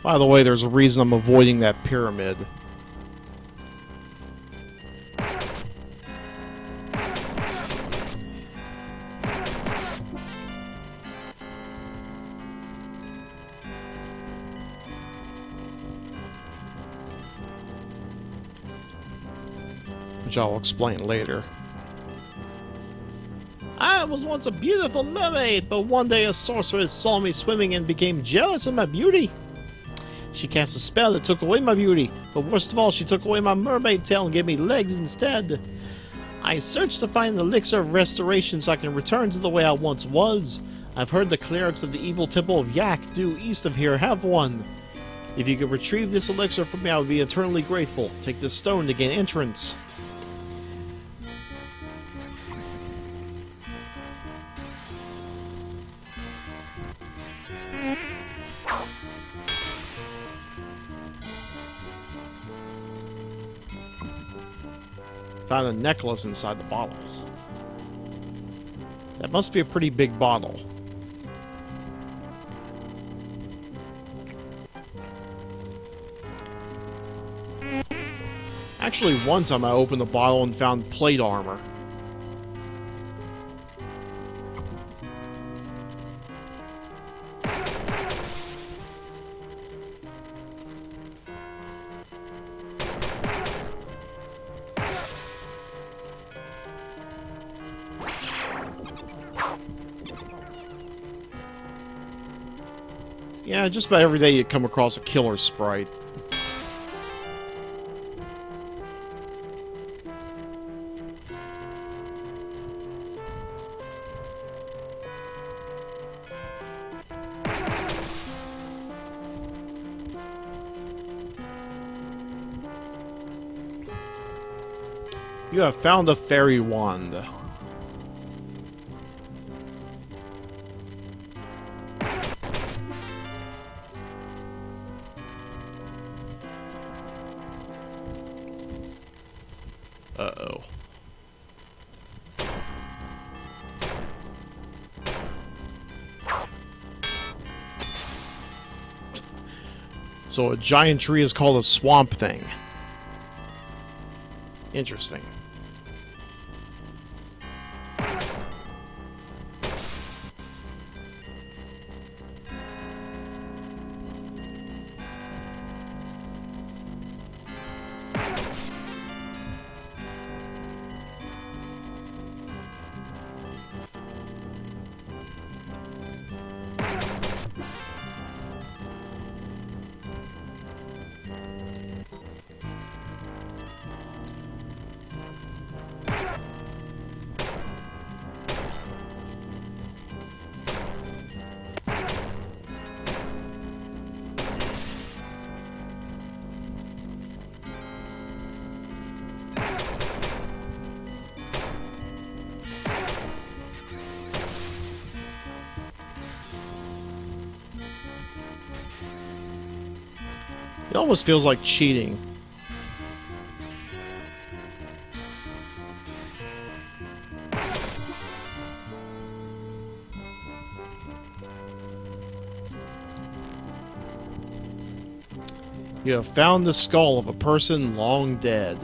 By the way, there's a reason I'm avoiding that pyramid. Which I'll explain later. I was once a beautiful mermaid, but one day a sorceress saw me swimming and became jealous of my beauty. She cast a spell that took away my beauty, but worst of all, she took away my mermaid tail and gave me legs instead. I searched to find the elixir of restoration so I can return to the way I once was. I've heard the clerics of the evil temple of Yak, due east of here, have one. If you could retrieve this elixir from me, I would be eternally grateful. Take this stone to gain entrance. Found a necklace inside the bottle. That must be a pretty big bottle. Actually, one time I opened the bottle and found plate armor. Yeah, just about every day you come across a killer sprite. You have found a fairy wand. Uh-oh. So a giant tree is called a swamp thing. Interesting. It almost feels like cheating. You have found the skull of a person long dead.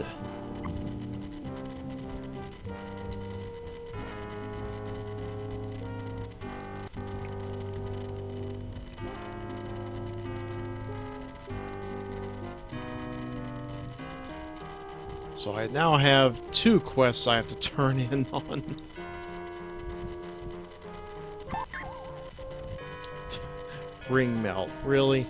So I now have 2 quests I have to turn in on. Ring melt, really?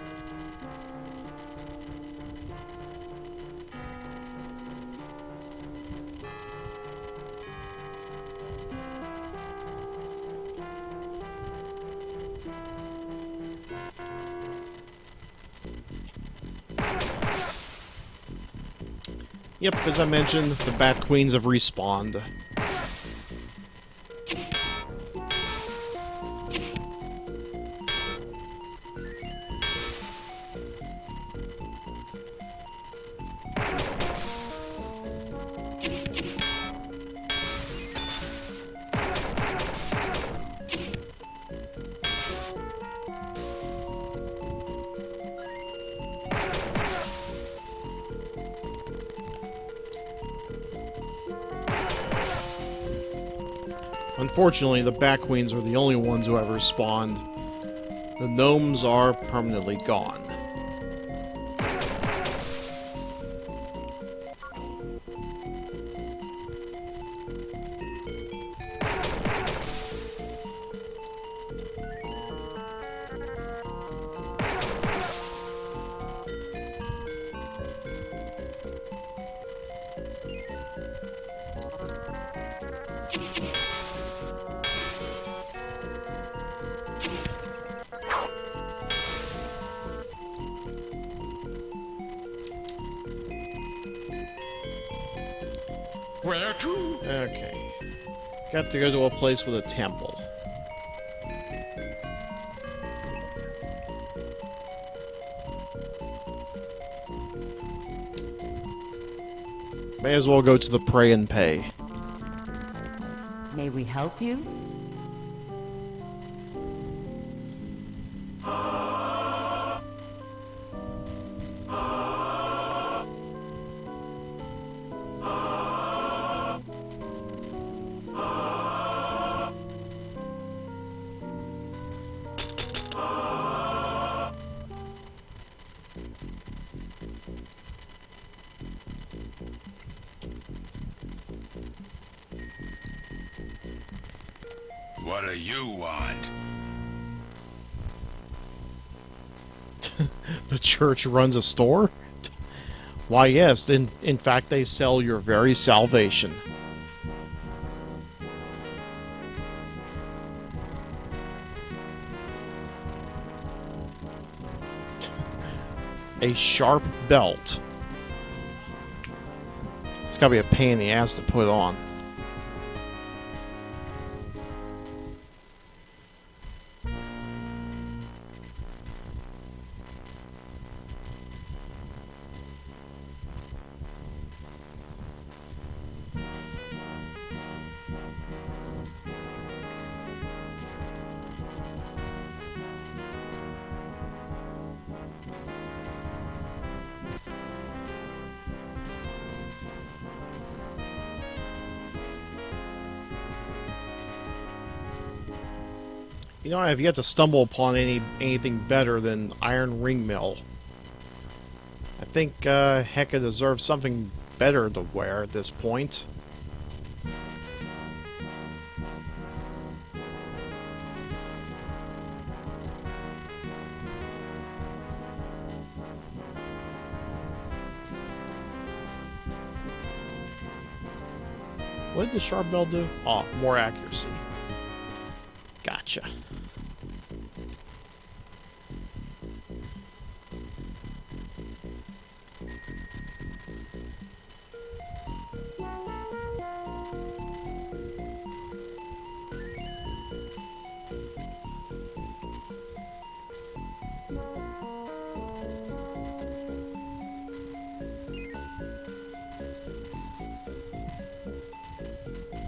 Yep, as I mentioned, the Bat Queens have respawned. Unfortunately, the Bat Queens are the only ones who ever spawned. The gnomes are permanently gone. Where to? Okay. Got to go to a place with a temple. May as well go to the Pray and Pay. May we help you? What do you want? The church runs a store? Why, yes. In fact, they sell your very salvation. A sharp belt. It's gotta be a pain in the ass to put on. You know, I have yet to stumble upon anything better than Iron Ring Mill. I think Heka deserves something better to wear at this point. What did the sharp belt do? Oh, more accuracy. Gotcha.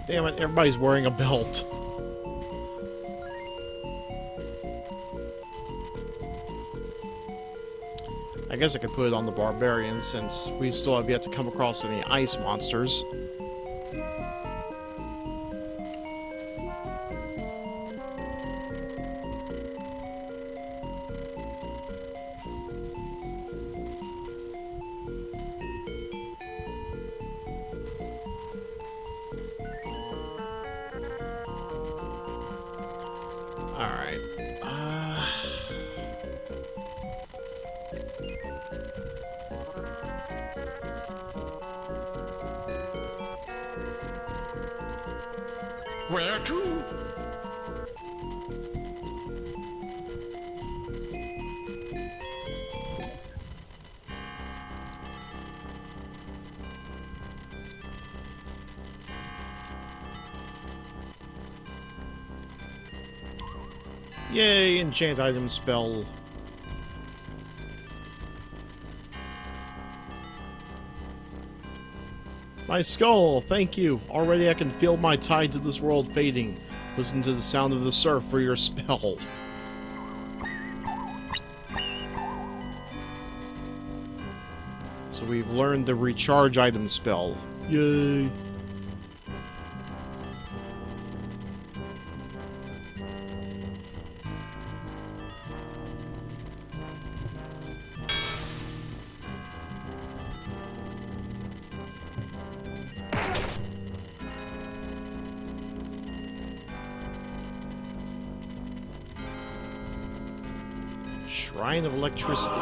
Damn it, everybody's wearing a belt. I guess I could put it on the barbarians since we still have yet to come across any ice monsters. Alright. Where to? Yay, enchant item spell. My skull, thank you. Already I can feel my tie to this world fading. Listen to the sound of the surf for your spell. So we've learned the recharge item spell. Yay. Shrine of Electricity.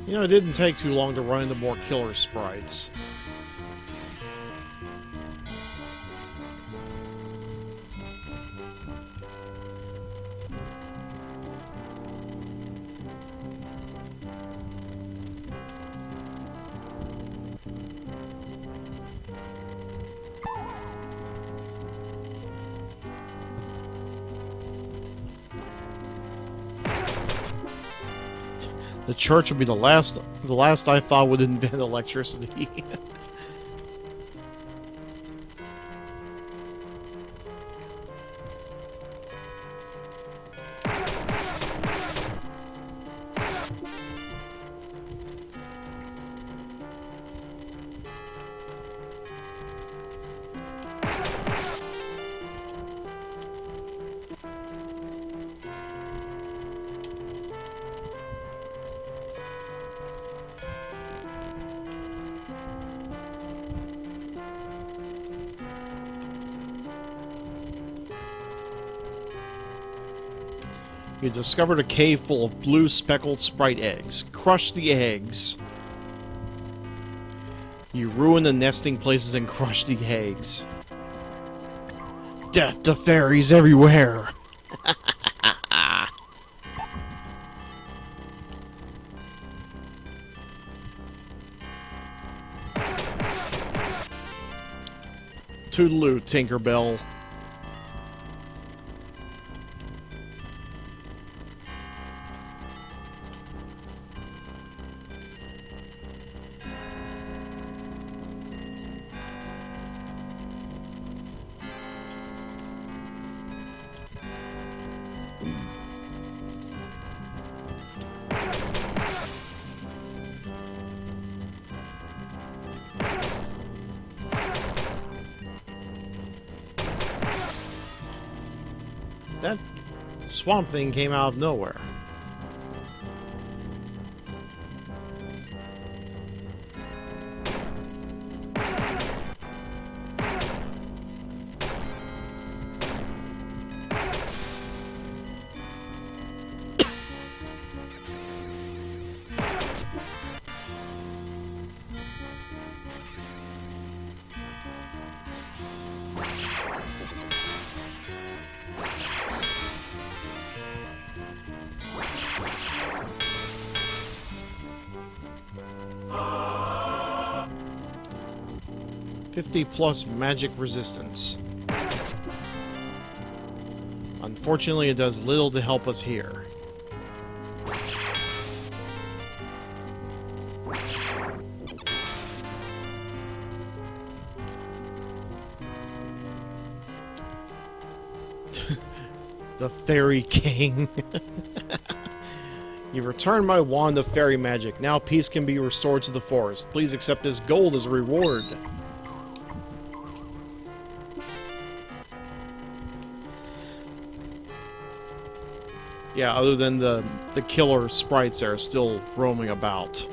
You know, it didn't take too long to run into more killer sprites. The church would be the last I thought would invent electricity. You discovered a cave full of blue speckled sprite eggs. Crush the eggs. You ruin the nesting places and crush the eggs. Death to fairies everywhere! Toodaloo, Tinkerbell. That swamp thing came out of nowhere. +50 magic resistance. Unfortunately, it does little to help us here. The Fairy King. You've returned my wand of fairy magic. Now peace can be restored to the forest. Please accept this gold as a reward. Yeah, other than the killer sprites that are still roaming about.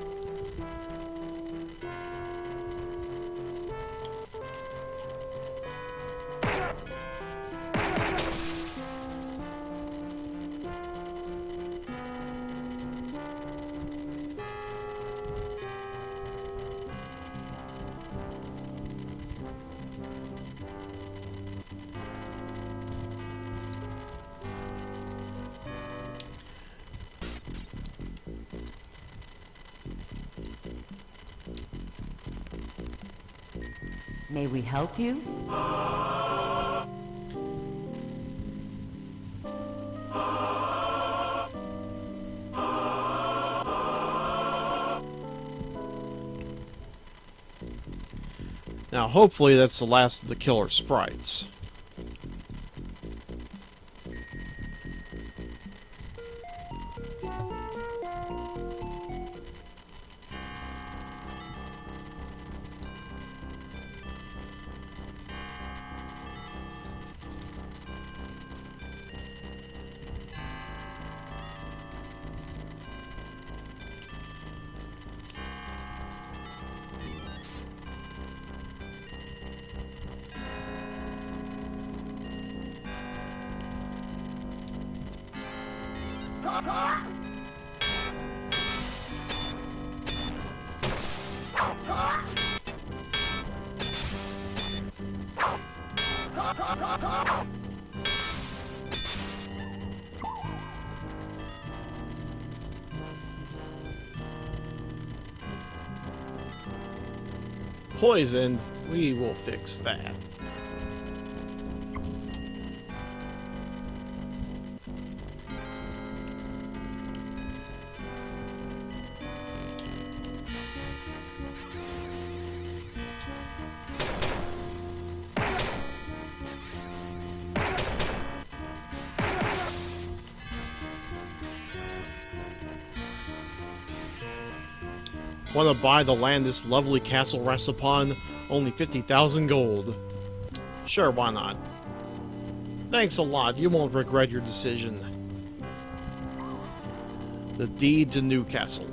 May we help you? Now, hopefully that's the last of the killer sprites. Poisoned. We will fix that. Want to buy the land this lovely castle rests upon? Only 50,000 gold. Sure, why not? Thanks a lot. You won't regret your decision. The deed to Newcastle.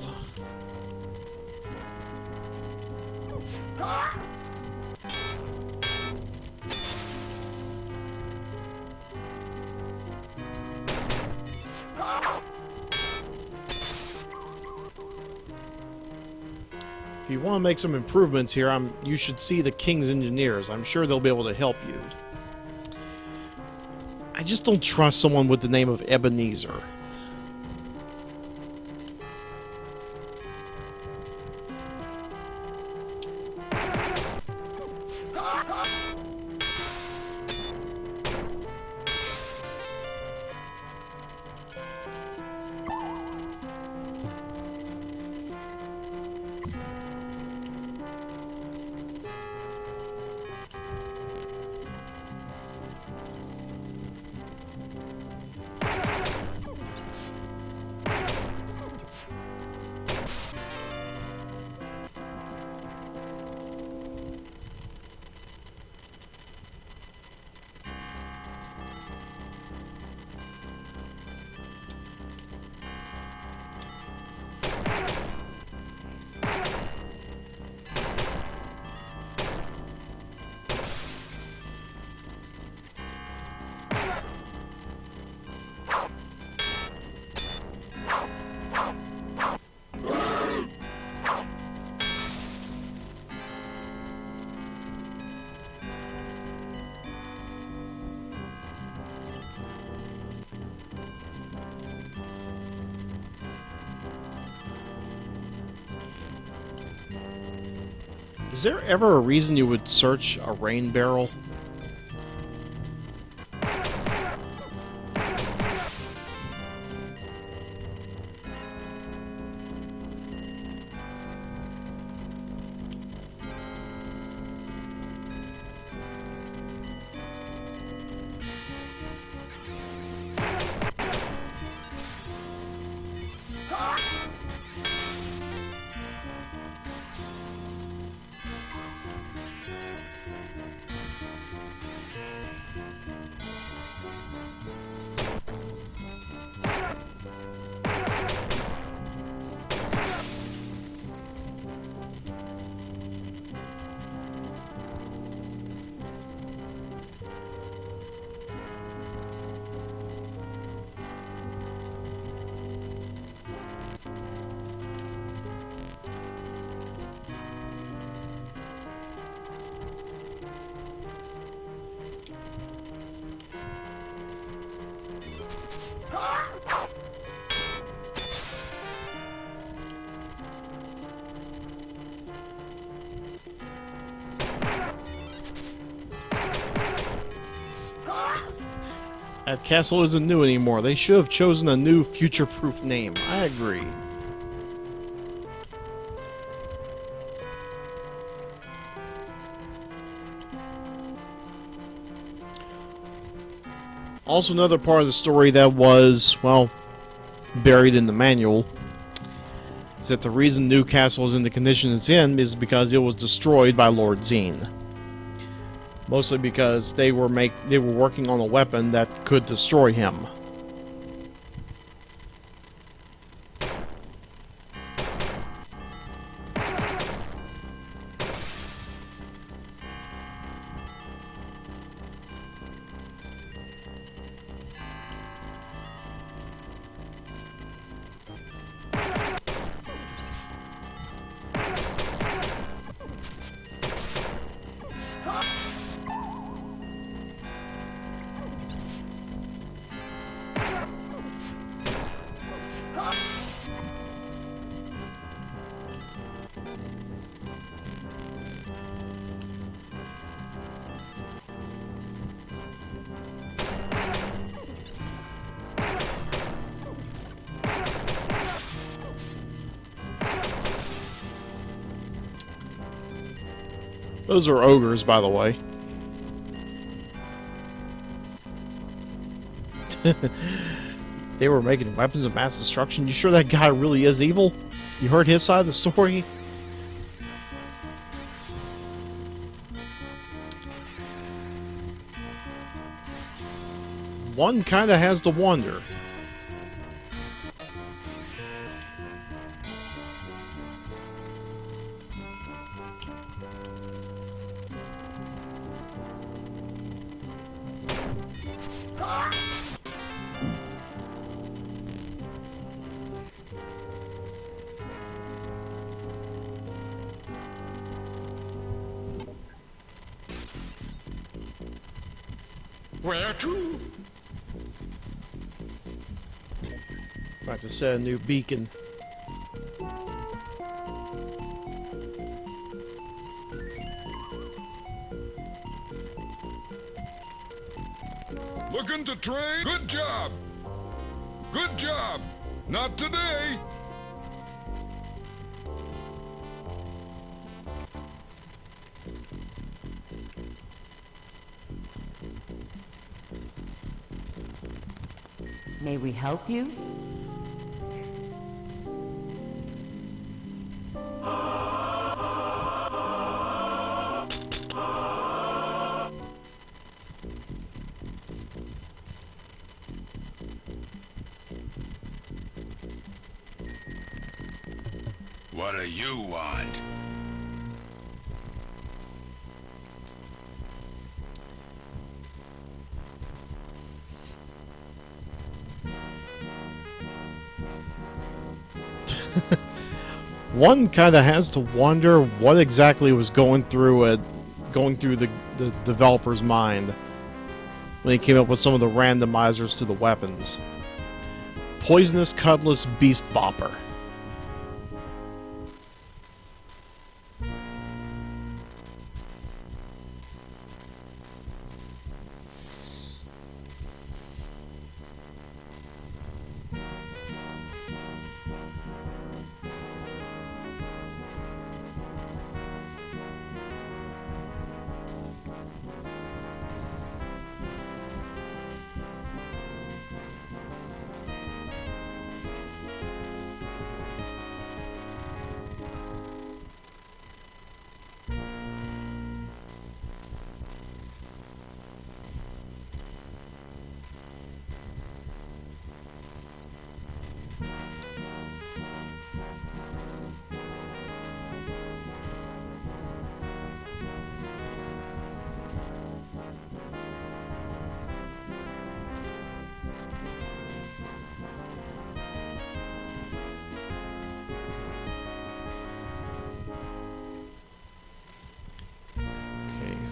If you want to make some improvements here, you should see the King's engineers. I'm sure they'll be able to help you. I just don't trust someone with the name of Ebenezer. Is there ever a reason you would search a rain barrel? That castle isn't new anymore. They should have chosen a new future-proof name. I agree. Also, another part of the story that was, well, buried in the manual is that the reason Newcastle is in the condition it's in is because it was destroyed by Lord Xeen. Mostly because they were working on a weapon that could destroy him. Those are ogres, by the way. They were making weapons of mass destruction. You sure that guy really is evil? You heard his side of the story? One kinda has to wonder. Where to? About to set a new beacon. Looking to trade? Good job! Good job! Not today! May we help you? What do you want? One kind of has to wonder what exactly was going through the developer's mind when he came up with some of the randomizers to the weapons. Poisonous Cutlass Beast Bopper.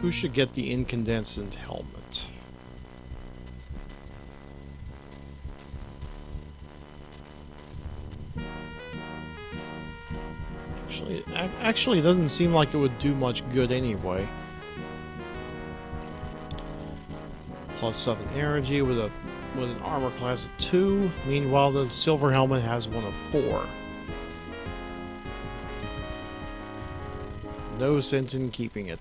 Who should get the incandescent helmet? Actually, it doesn't seem like it would do much good anyway. +7 energy with an armor class of 2. Meanwhile, the silver helmet has one of 4. No sense in keeping it.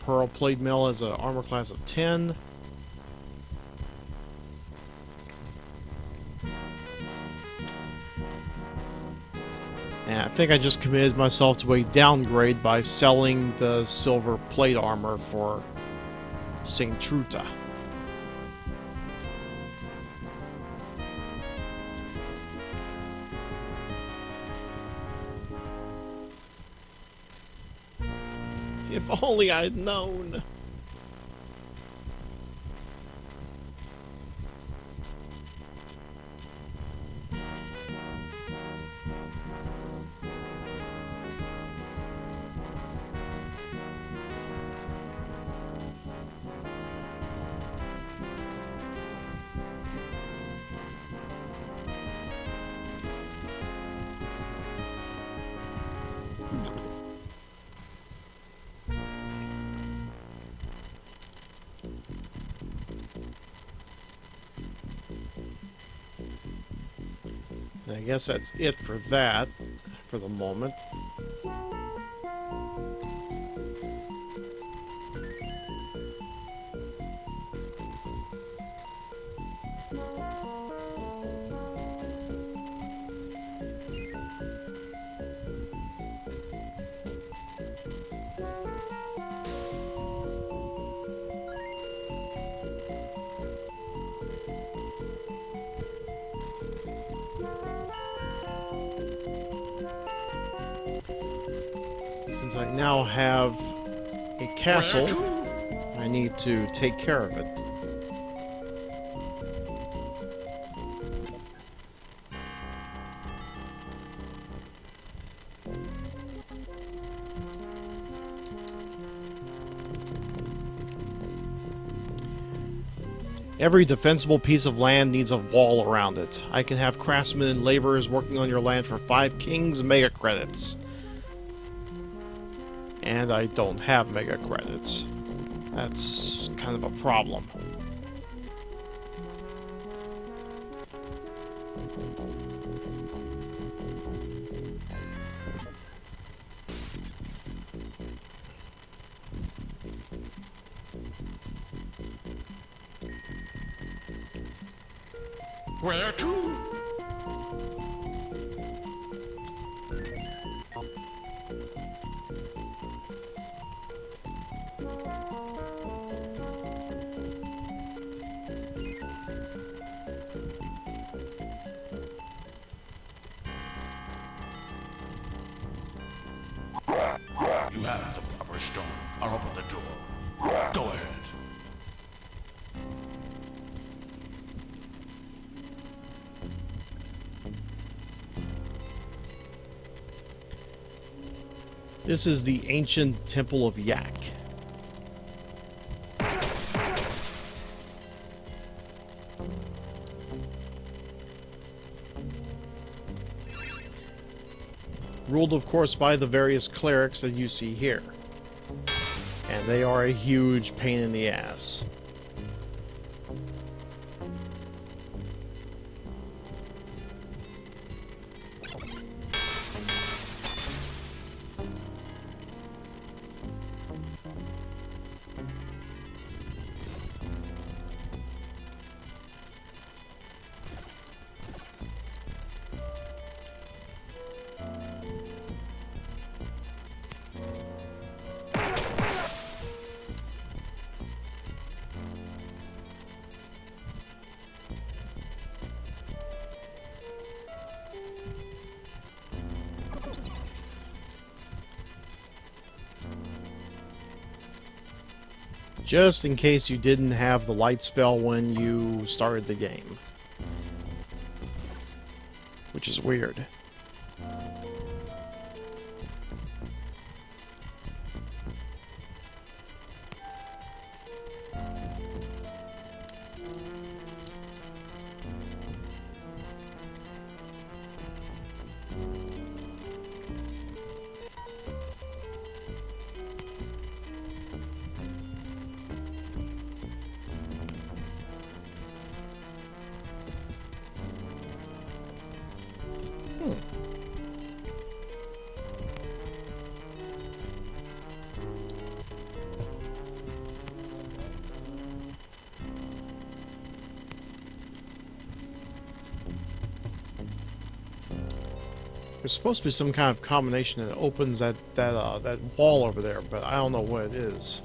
Pearl plate mail has an armor class of 10. And I think I just committed myself to a downgrade by selling the silver plate armor for Saint Truta. If only I'd known. I guess that's it for that, for the moment. Since I now have a castle, I need to take care of it. Every defensible piece of land needs a wall around it. I can have craftsmen and laborers working on your land for 5 kings mega credits. And I don't have mega credits. That's kind of a problem. Where to? You have the proper stone. I'll open the door. Go ahead. This is the ancient Temple of Yak. Ruled, of course, by the various clerics that you see here. And they are a huge pain in the ass. Just in case you didn't have the light spell when you started the game. Which is weird. There's supposed to be some kind of combination that opens that wall over there, but I don't know what it is.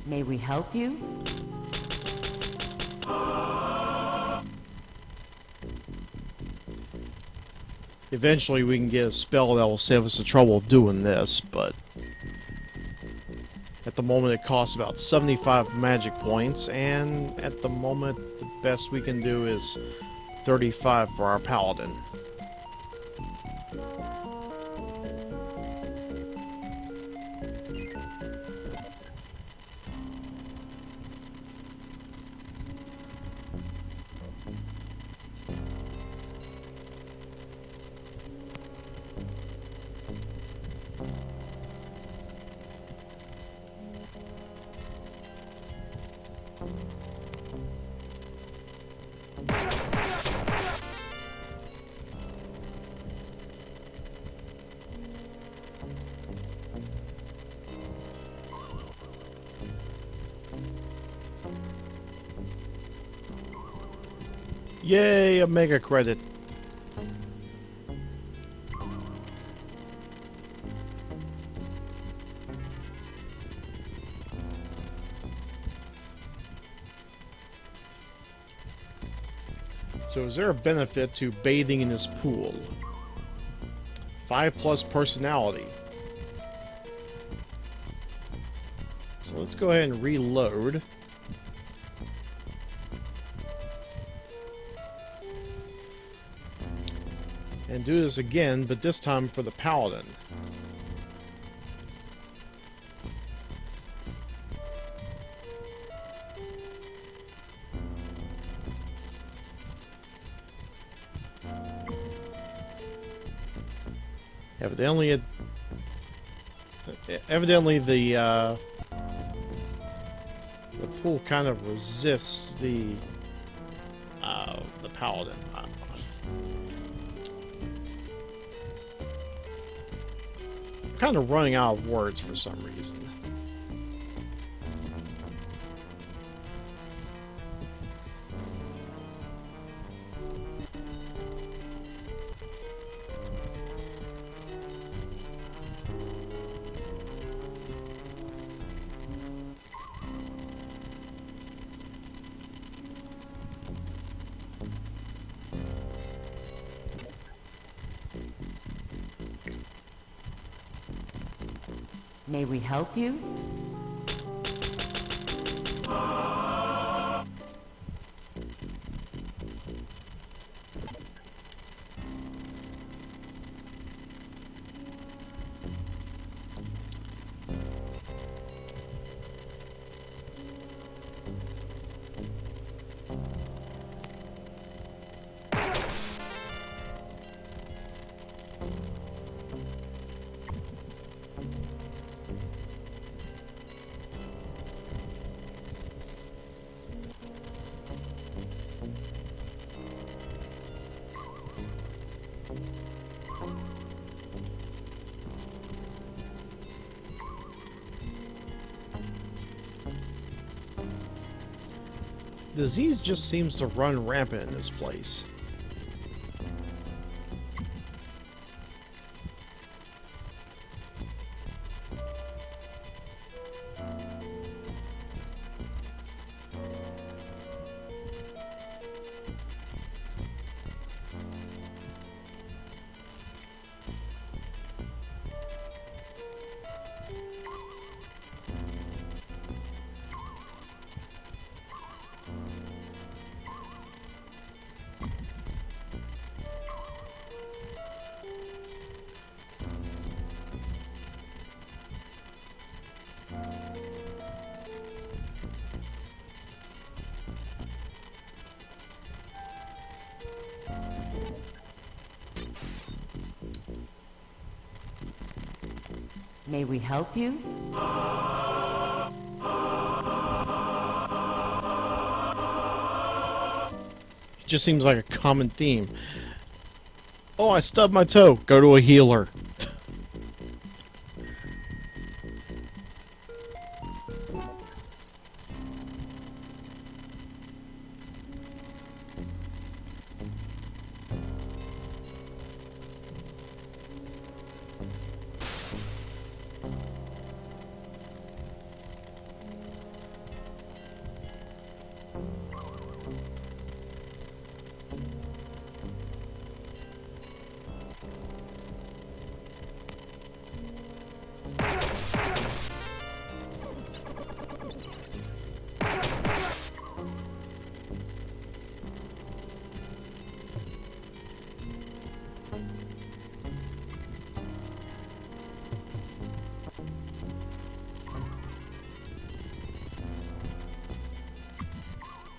May we help you? Eventually we can get a spell that will save us the trouble of doing this, but at the moment it costs about 75 magic points, and at the moment the best we can do is 35 for our paladin. Yay, a mega credit. So is there a benefit to bathing in this pool? 5+ personality. So let's go ahead and reload. And do this again, but this time for the paladin. Evidently the pool kind of resists the paladin. I'm kind of running out of words for some reason. May we help you? Disease just seems to run rampant in this place. May we help you? It just seems like a common theme. Oh, I stubbed my toe. Go to a healer.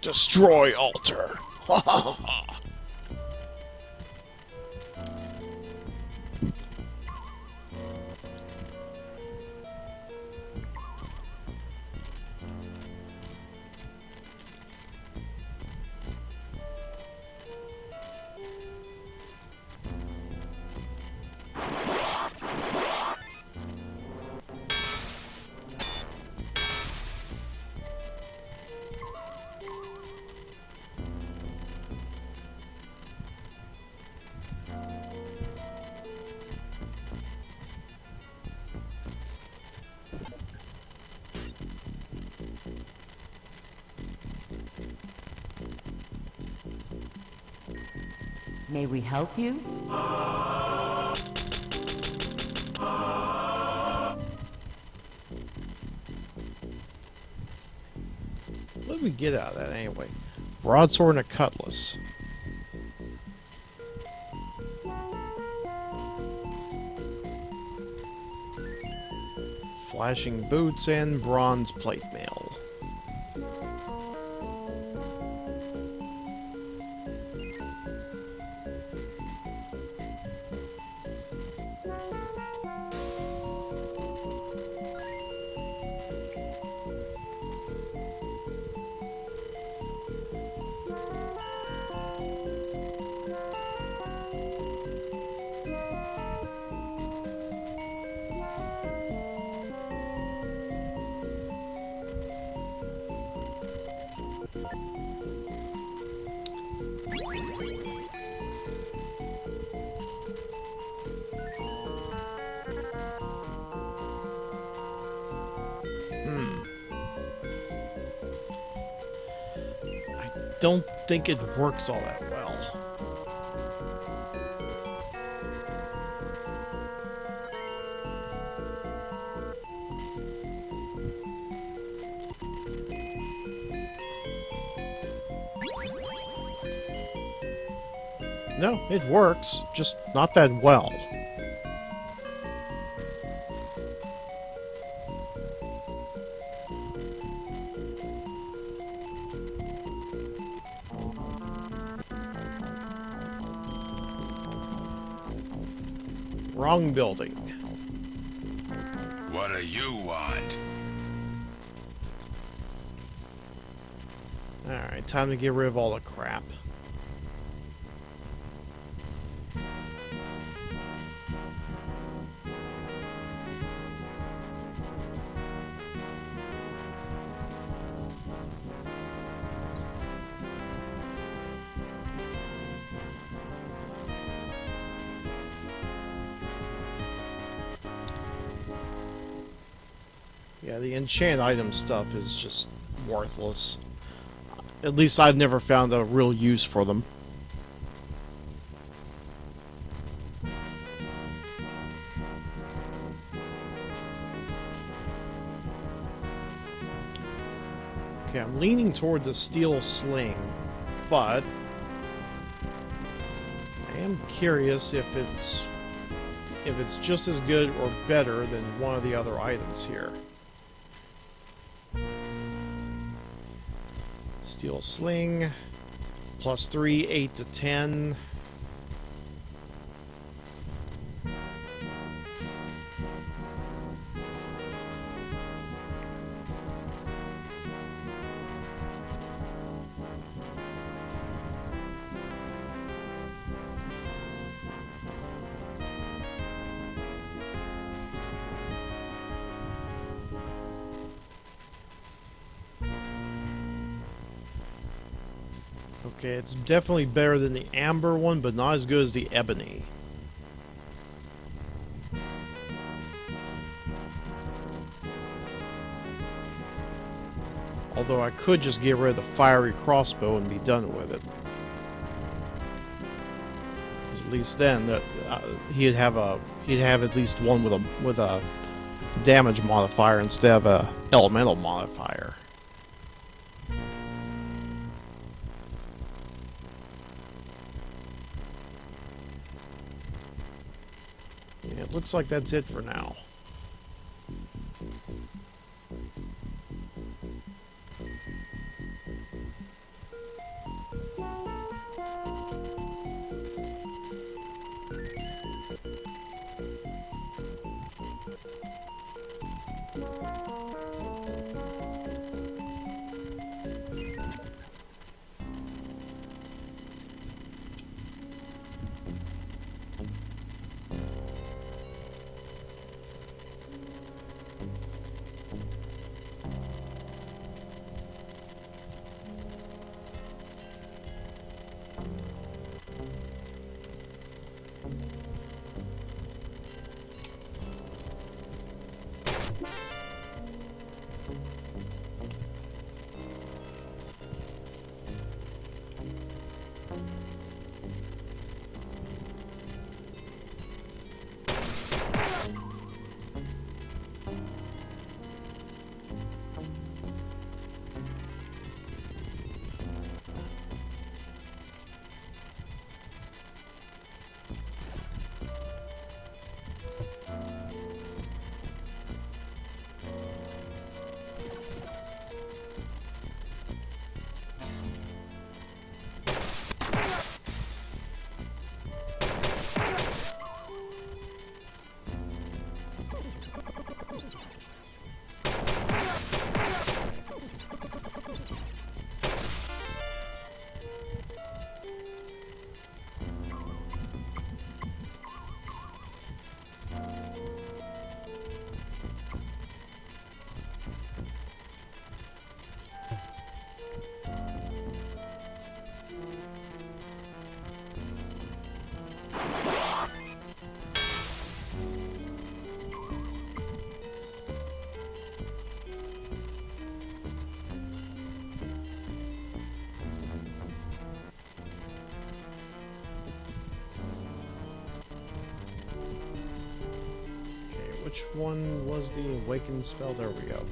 Destroy altar. Ha ha ha ha. May we help you? What did we get out of that anyway? Broadsword and a cutlass. Flashing boots and bronze plate mail. Don't think it works all that well. No, it works, just not that well. Wrong building. What do you want? Alright, time to get rid of all the crap. Yeah, the enchant item stuff is just worthless. At least I've never found a real use for them. Okay, I'm leaning toward the steel sling, but I am curious if it's just as good or better than one of the other items here. Steel sling, +3, 8 to 10. Okay, it's definitely better than the amber one, but not as good as the ebony. Although I could just get rid of the fiery crossbow and be done with it. 'Cause at least then, he'd have at least one with a damage modifier instead of a elemental modifier. It looks like that's it for now. Which one was the awakened spell? There we go.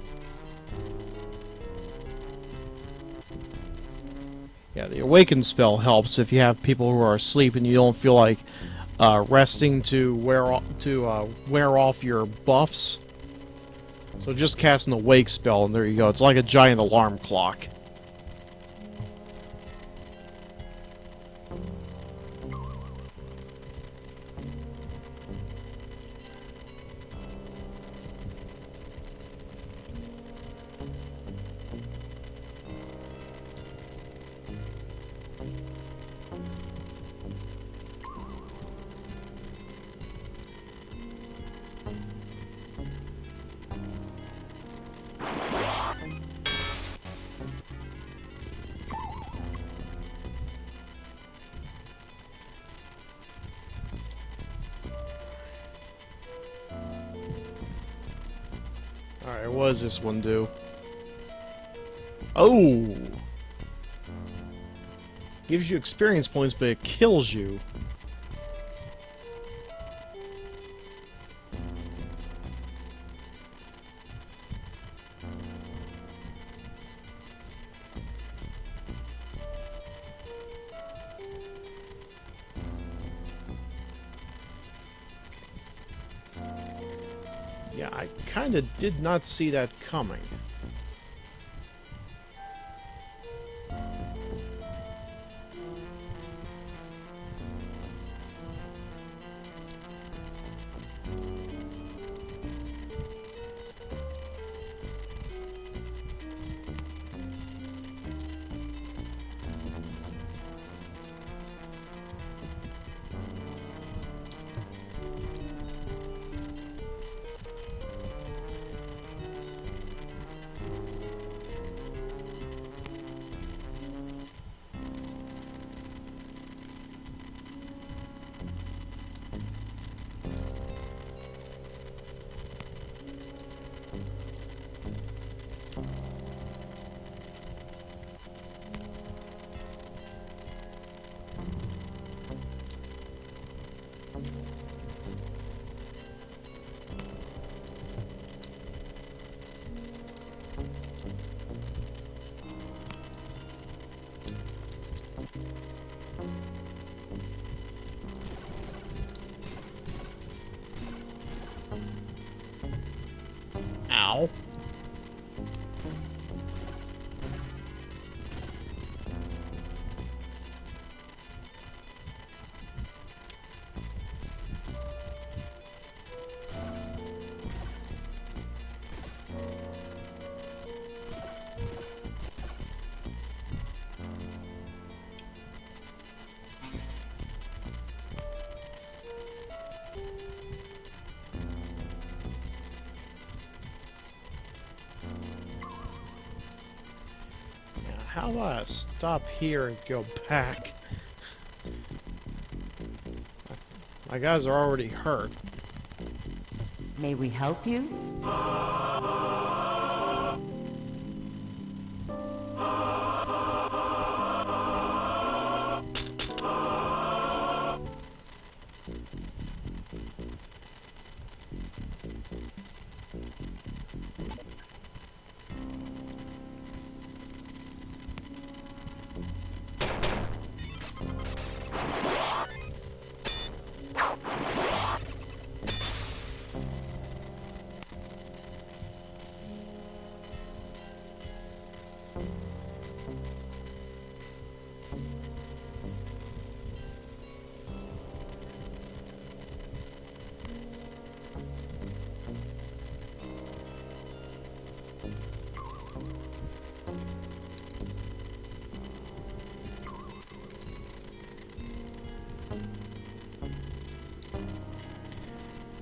Yeah, the awakened spell helps if you have people who are asleep and you don't feel like resting to wear off your buffs. So just cast an awake spell and there you go. It's like a giant alarm clock. Alright, what does this one do? Oh! Gives you experience points, but it kills you. Yeah, I kinda did not see that coming. Ow. How do I stop here and go back? My guys are already hurt. May we help you?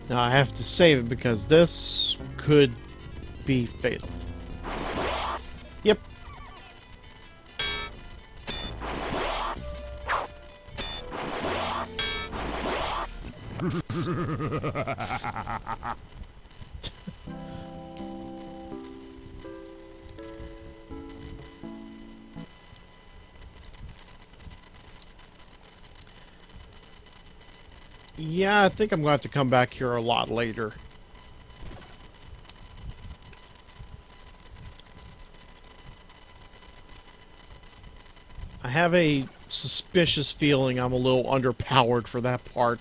Now I have to save it because this could be fatal. Yep. Yeah, I think I'm going to have to come back here a lot later. I have a suspicious feeling I'm a little underpowered for that part.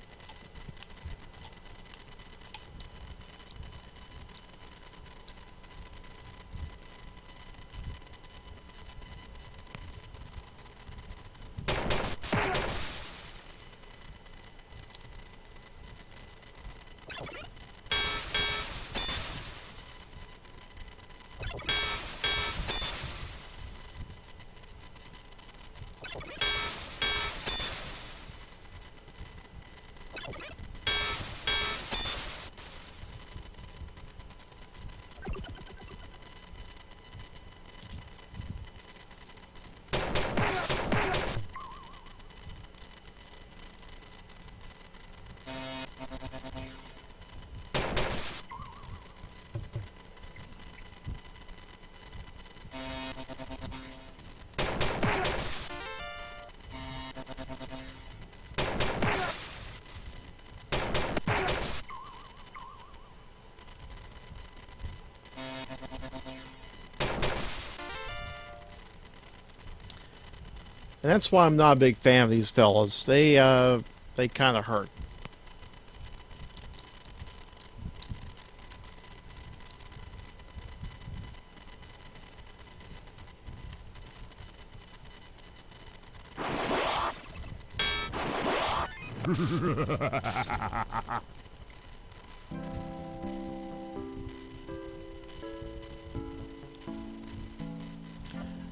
And that's why I'm not a big fan of these fellas. They kind of hurt.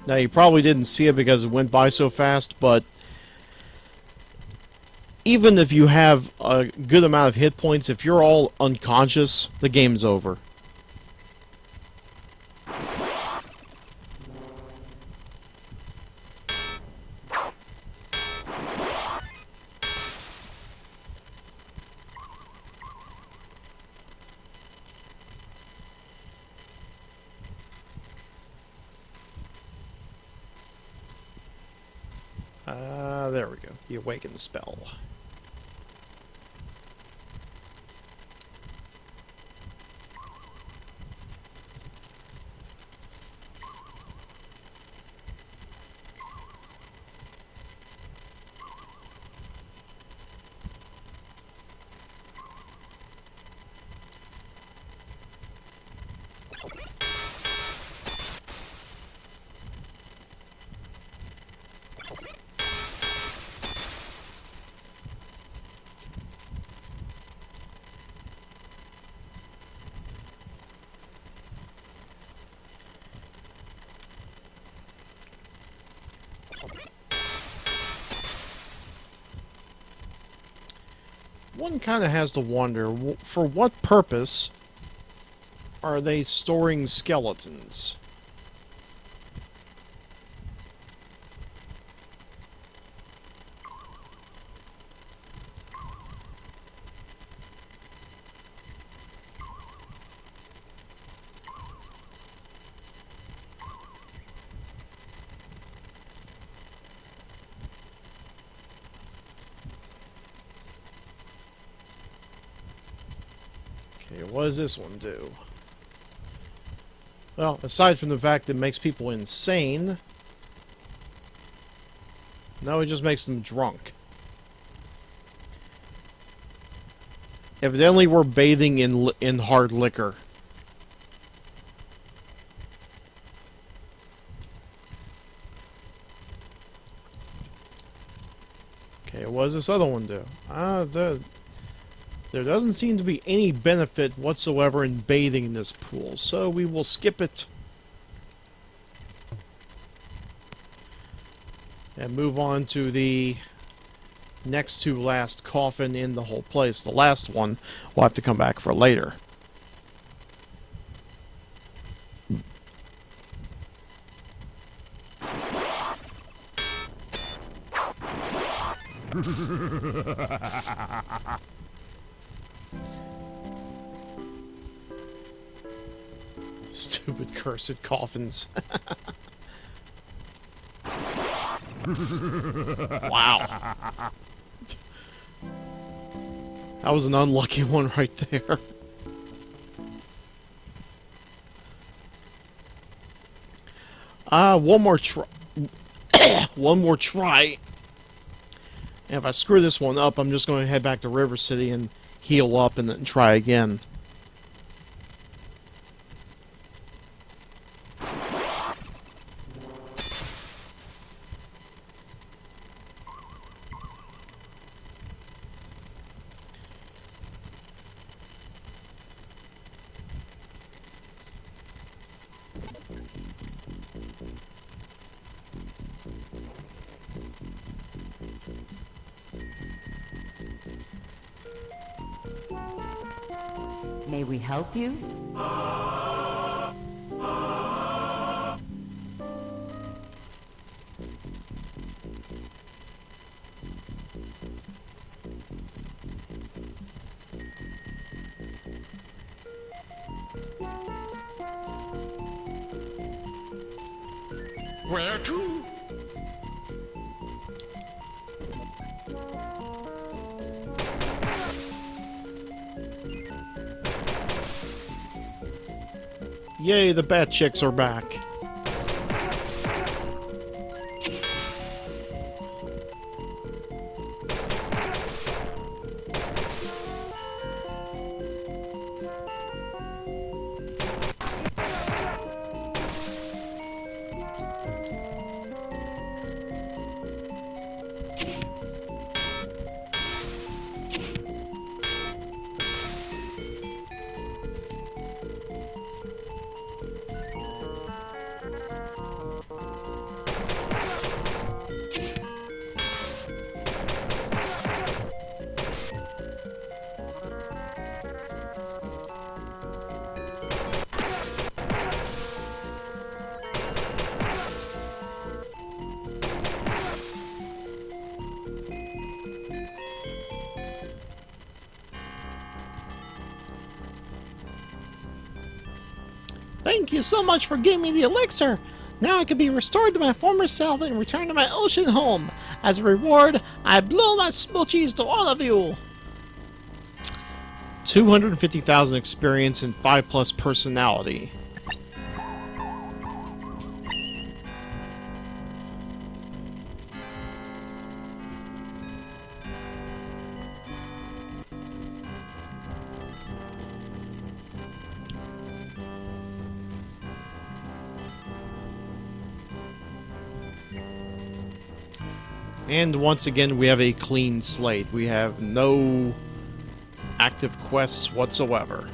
Now, you probably didn't see it because it went by so fast, but even if you have a good amount of hit points, if you're all unconscious, the game's over. There we go. The Awaken spell. One kind of has to wonder, for what purpose are they storing skeletons? Okay, what does this one do? Well, aside from the fact that it makes people insane, no, it just makes them drunk. Evidently, we're bathing in hard liquor. Okay, what does this other one do? There doesn't seem to be any benefit whatsoever in bathing in this pool, so we will skip it. And move on to the next to last coffin in the whole place. The last one we'll have to come back for later. Stupid cursed coffins. Wow. That was an unlucky one right there. One more try. One more try. And if I screw this one up, I'm just going to head back to River City and heal up and then try again. May we help you? Where to? Yay, the bat chicks are back. Thank you so much for giving me the elixir. Now I can be restored to my former self and return to my ocean home. As a reward, I blow my smoochies to all of you. 250,000 experience and 5+ personality. And once again, we have a clean slate. We have no active quests whatsoever.